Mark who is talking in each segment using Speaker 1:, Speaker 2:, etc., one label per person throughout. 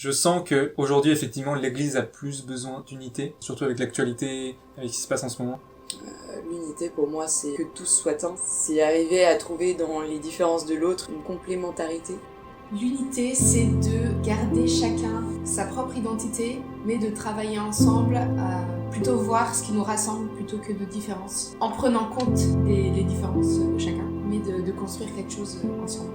Speaker 1: Je sens que aujourd'hui effectivement l'Église a plus besoin d'unité, surtout avec l'actualité, avec ce qui se passe en ce moment.
Speaker 2: L'unité pour moi c'est que tous soient un, c'est arriver à trouver dans les différences de l'autre une complémentarité.
Speaker 3: L'unité, c'est de garder chacun sa propre identité, mais de travailler ensemble à plutôt voir ce qui nous rassemble plutôt que de différences, en prenant compte les différences de chacun, mais de construire quelque chose ensemble.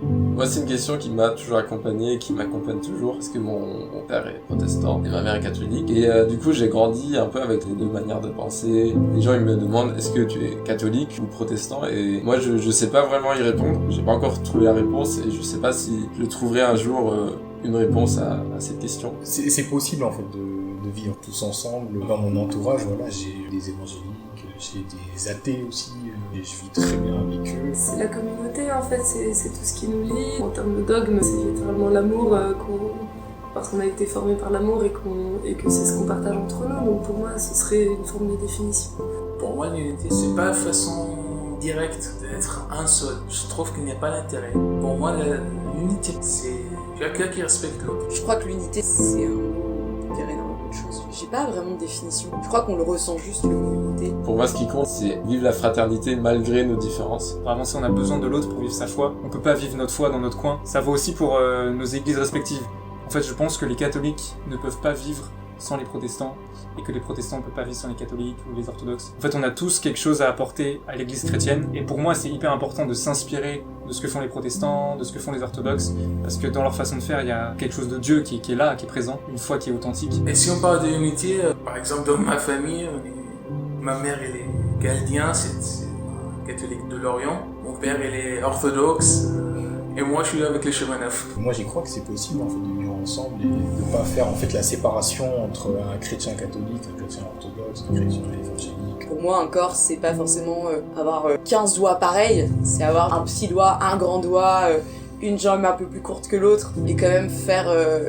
Speaker 4: Moi, c'est une question qui m'a toujours accompagné et qui m'accompagne toujours, parce que mon père est protestant et ma mère est catholique. Et du coup, j'ai grandi un peu avec les deux manières de penser. Les gens, ils me demandent, est-ce que tu es catholique ou protestant? Et moi, je sais pas vraiment y répondre. J'ai pas encore trouvé la réponse et je sais pas si je trouverai un jour une réponse à cette question.
Speaker 5: C'est possible, en fait, de vivre tous ensemble. Dans mon entourage, voilà, j'ai des évangéliques, j'ai des athées aussi, et je vis très bien avec eux.
Speaker 6: C'est la communauté en fait, c'est tout ce qui nous lie. En termes de dogme, c'est littéralement l'amour, parce qu'on a été formé par l'amour et que c'est ce qu'on partage entre nous. Donc pour moi, ce serait une forme de définition.
Speaker 7: Pour moi, l'unité, c'est pas façon directe d'être un seul. Je trouve qu'il n'y a pas d'intérêt. Pour moi, l'unité, c'est quelqu'un qui respecte l'autre.
Speaker 2: Je crois que l'unité, c'est on dirait énormément de choses. J'ai pas vraiment de définition. Je crois qu'on le ressent juste, le mot unité.
Speaker 4: Pour moi, ce qui compte, c'est vivre la fraternité malgré nos différences.
Speaker 1: Pour avancer, on a besoin de l'autre pour vivre sa foi. On peut pas vivre notre foi dans notre coin. Ça vaut aussi pour nos églises respectives. En fait, je pense que les catholiques ne peuvent pas vivre sans les protestants, et que les protestants ne peuvent pas vivre sans les catholiques ou les orthodoxes. En fait, on a tous quelque chose à apporter à l'église chrétienne, et pour moi, c'est hyper important de s'inspirer de ce que font les protestants, de ce que font les orthodoxes, parce que dans leur façon de faire, il y a quelque chose de Dieu qui est là, qui est présent, une foi qui est authentique.
Speaker 7: Et si on parle de l'unité, par exemple, dans ma famille, ma mère, elle est chaldien, c'est catholique de l'Orient. Mon père, il est orthodoxe. Et moi, je suis là avec les chemins neufs.
Speaker 5: Moi, j'y crois que c'est possible en fait, de vivre ensemble et de ne pas faire en fait, la séparation entre un chrétien catholique, un chrétien orthodoxe, un chrétien évangélique.
Speaker 2: Pour moi, un corps, c'est pas forcément avoir 15 doigts pareils, c'est avoir un petit doigt, un grand doigt, une jambe un peu plus courte que l'autre, et quand même faire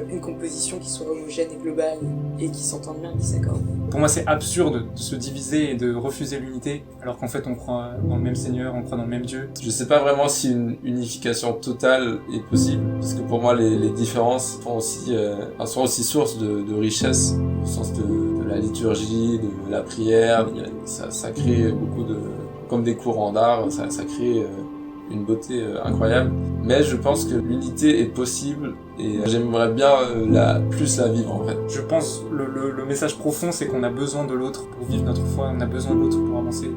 Speaker 2: une composition qui soit homogène et globale, et qui s'entende bien, qui s'accorde.
Speaker 1: Pour moi, c'est absurde de se diviser et de refuser l'unité, alors qu'en fait, on croit dans le même Seigneur, on croit dans le même Dieu.
Speaker 4: Je sais pas vraiment si une unification totale est possible, parce que pour moi, les différences sont aussi source de richesse, au sens de la liturgie, de la prière. Ça crée beaucoup comme des courants d'art, ça crée une beauté incroyable. Mais je pense que l'unité est possible et j'aimerais bien plus la vivre en fait.
Speaker 1: Je pense le message profond, c'est qu'on a besoin de l'autre pour vivre notre foi, on a besoin de l'autre pour avancer.